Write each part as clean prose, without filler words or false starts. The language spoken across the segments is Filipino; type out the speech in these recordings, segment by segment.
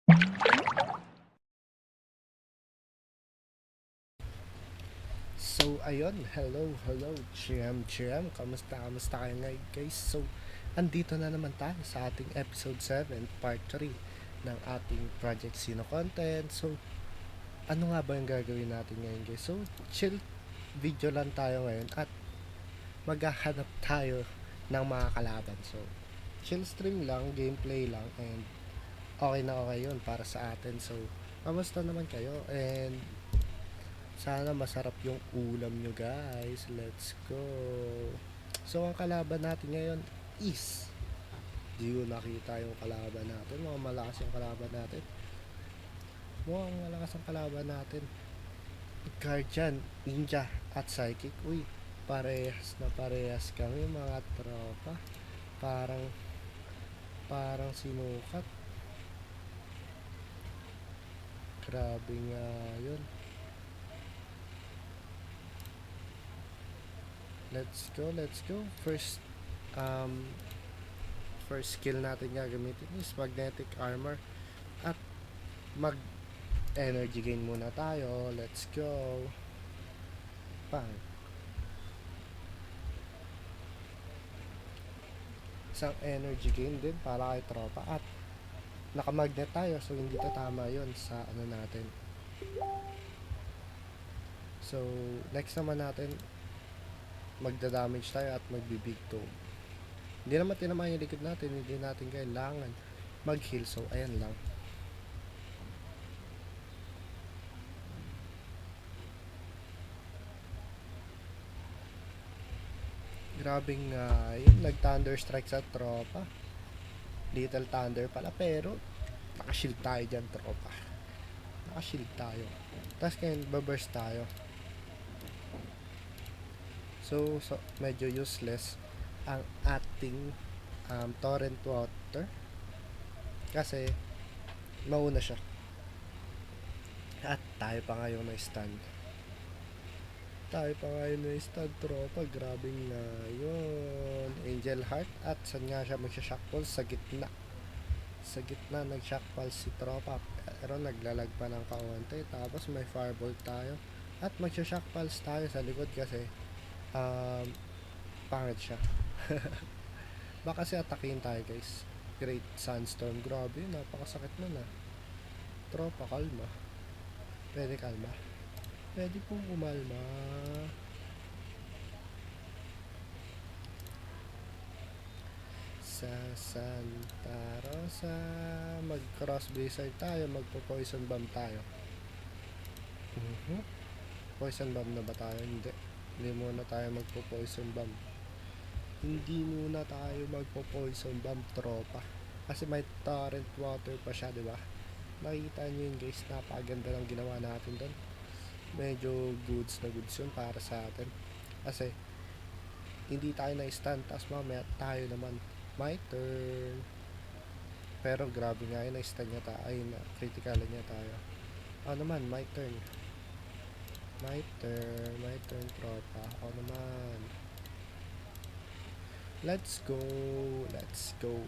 So, ayun, hello, GM, kamusta kayo ngayon guys? So, andito na naman tayo sa ating episode 7, part 3 ng ating Project Sino content. So, ano nga ba yung gagawin natin ngayon guys? So, chill video lang tayo ngayon at maghahanap tayo ng mga kalaban. So, chill stream lang, gameplay lang, and okay na okay yun para sa atin. So, kamusta naman kayo? And sana masarap yung ulam nyo guys. Let's go. So ang kalaban natin ngayon is, di ko nakita yung kalaban natin. Mukhang malakas yung kalaban natin. Mukhang malakas ang kalaban natin. Guardian, Ninja at Psychic. Uy, parehas na parehas kami mga tropa. Parang parang sinukat. Grabe nga yun. Let's go. Um, first skill natin gagamitin is magnetic armor at mag energy gain muna tayo. Let's go. Pang. Isang energy gain din para kay tropa at nakamagnet tayo so hindi tatama yon sa ano natin. So next naman natin magda-damage tayo at magbi-big tome. Hindi naman tinamaan yung likod natin, hindi natin kailangan mag-heal, so ayan lang. Grabing yun, nag-thunder strike sa tropa. Little thunder pala, pero nakashield tayo dyan tropa. Nakashield tayo. Tapos ngayon, baburst tayo. So medyo useless ang ating torrent water kasi mauna siya at tayo pa ngayon na stand tropa. Grabing na yun, Angel Heart. At saan nga siya magsha-shock pulse? Sa gitna nag-shock pulse si tropa, pero naglalag pa ng kaunti. Tapos may fireball tayo at magsha-shock pulse tayo sa likod kasi pangit siya. Baka kasi atakin tayo guys. Great Sandstorm, grabe, napakasakit nun tropa. Kalma, pwede pong umalma. Sa Santa Rosa, mag cross blizzard tayo, magpo poison bomb tayo. Poison bomb na ba tayo? Hindi muna tayo magpo poison bomb. Hindi muna tayo magpo-poison bomb tropa. Kasi may torrent water pa siya, di ba? Nakita niyo yun guys, napakaganda ng ginawa natin doon. Medyo goods na goods yun para sa atin. Kasi hindi tayo na-stun, tapos mamaya tayo naman. My turn. Pero grabe nga yun, na-stun niya tayo. Ay, critical niya tayo. Naman, my turn. My turn tropa. Naman. Let's go. Let's go.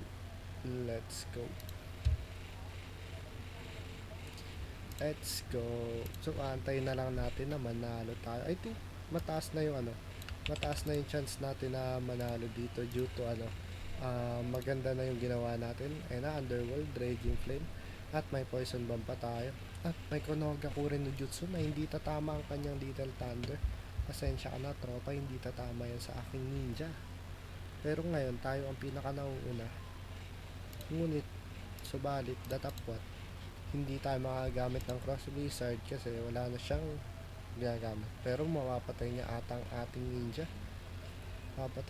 So, antayin na lang natin na manalo tayo. I think mataas na yung chance natin na manalo dito due to maganda na yung ginawa natin. Underworld, Raging Flame, at may Poison Bomb pa tayo. At may Konohagakure no Jutsu na hindi tatama ang kanyang Little Thunder. Pasensya ka na tropa, hindi tatama yan sa aking ninja. Pero ngayon, tayo ang pinaka nauuna. Ngunit, subalit, datapwat, hindi tayo makagamit ng Cross Blizzard kasi wala na siyang gagamit. Pero mapapatay niya ata ang ating ninja. Grabe,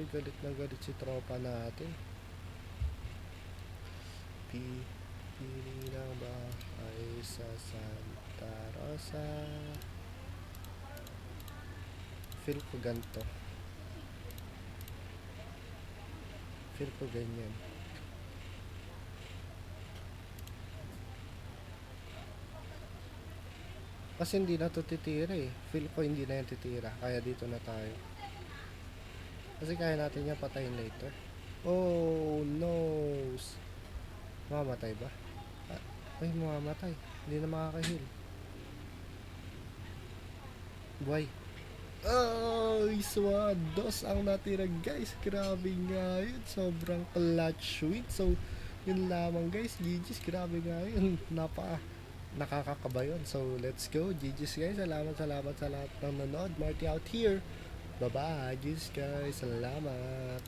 galit na galit si tropa natin. Pili ng bahay sa Santa Rosa. Feel ko ganito. Feel ko ganyan. Kasi hindi na to titira eh. Feel ko hindi na yan titira. Kaya dito na tayo. Kasi kaya natin yan patayin later. Oh no. Mamamatay ba? Ah, ay, mamamatay. Hindi na makaka-heal. Buhay. Ay, Swados ang natira guys. Grabe nga yun. Sobrang clutch sweet. So, yun lamang guys. GG's. Grabe nga yun. Nakakakaba yun. So, let's go. GG's guys. Salamat sa lahat ng nanood. Marty out here. Bye-bye. GG's guys. Salamat.